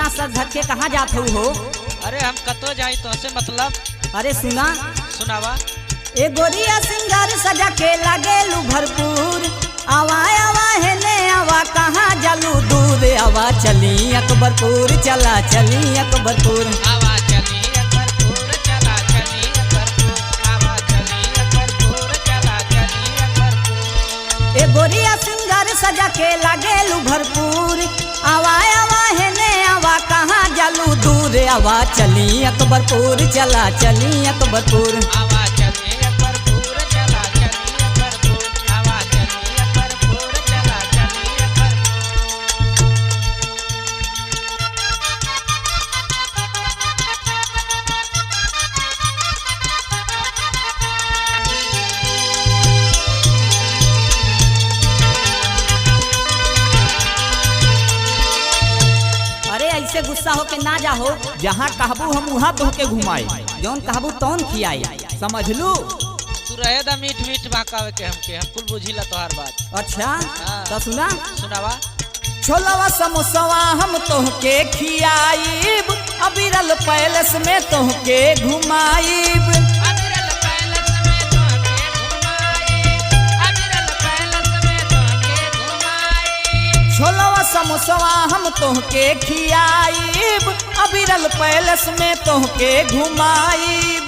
इतना सर धर के कहाँ जाते हो? अरे हम कतो जाई तो से मतलब। अरे सुना, सुनावा। ए गोरिया सिंगार सजा के लागेलू भरपूर, आवा आवा है ने आवा कहाँ जालू दूर, आवा चली अकबरपुर, चला चली अकबरपुर, आवा चली अकबरपुर, चला चली अकबरपुर, आवा चली अकबरपुर, चला चली अकबरपुर। ए गोरिया सिंगार सजा के लागेलू भरपूर, आवा आवा है ने आवा कहाँ जालू दूर, आवा चली अकबरपुर, चला चली अकबरपुर, आवा चली अकबरपुर, चला चली अकबरपुर, आवा चली अकबरपुर, चला चली अकबरपुर। अरे ऐसे गुस्सा हो के ना जाहो, जहाँ कहबू हम वहाँ तोहके घुमाई, जौन कहबू तौन खियाई, समझ लू। तू रहे दा मीठ मीठ बहकावे के हमके, हम कुल बुझिला तोहार बात। अच्छा हाँ। तो सुना, सुनावा। छोलवा समोसवा हम तोहके खियाईब, अबिरल पैलेस में तोहके घुमाईब, अबिरल पैलेस में तोहके घुमाई, अबिरल पैलेस में तोहके घुमाई। छोलवा समोसवा हम तोहके खियाईब, अबिरल पैलेस में तोहके घुमाईब।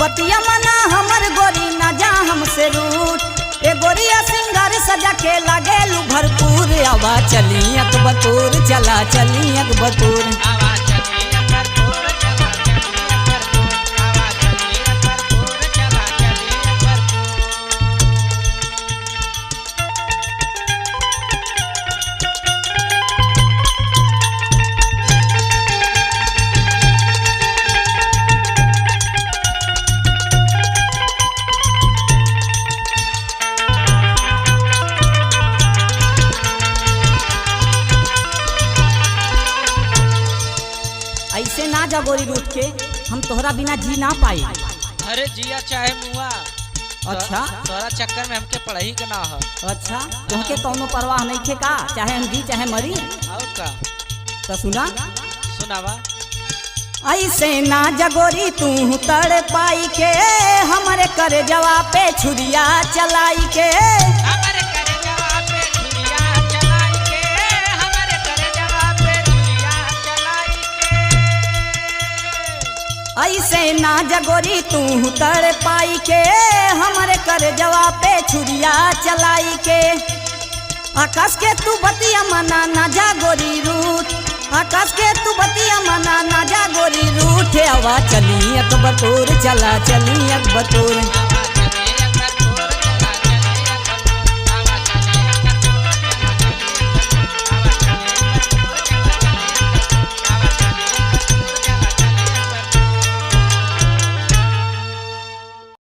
बतिया मना हमर गोरी ना जा हमसे रूठ, ए गोरिया सिंगार सजा के लागेलू भरपूर, आवा चली अकबरपुर, चला चली अकबरपुर, आवा चली अकबरपुर, चला चली अकबरपुर, आवा चली अकबरपुर, चला चली अकबरपुर। ऐसे ना जा गोरी रूठ के, हम तोहरा बिना जी ना पाई। अरे जिया चाहे मुआ। अच्छा। तोरा चक्कर में हमके पढ़ाई के ना हो। अच्छा, तुमके कौनो परवाह नहीं थे का, चाहे हम जी चाहे मरी। और का? तो सुना, सुनावा। ऐसे ना जगोरी तू तड़ पाई के, हमारे कर जवा पे छुरिया चलाई के, हमारे करे जवाब पे छुरिया चलाई के, हमारे करे जवाब पे छुरिया चलाई के। ऐसे ना जगोरी तू तड़ पाई के, हमारे कर जवा पे छुरिया चलाई के। आकाश के तू बतिया मना ना जा गोरी रूठ, आकाश के तू बतिया मना ना जा गोरी रूठ, आवा चली अकबरपुर, चला चली अकबरपुर, आवा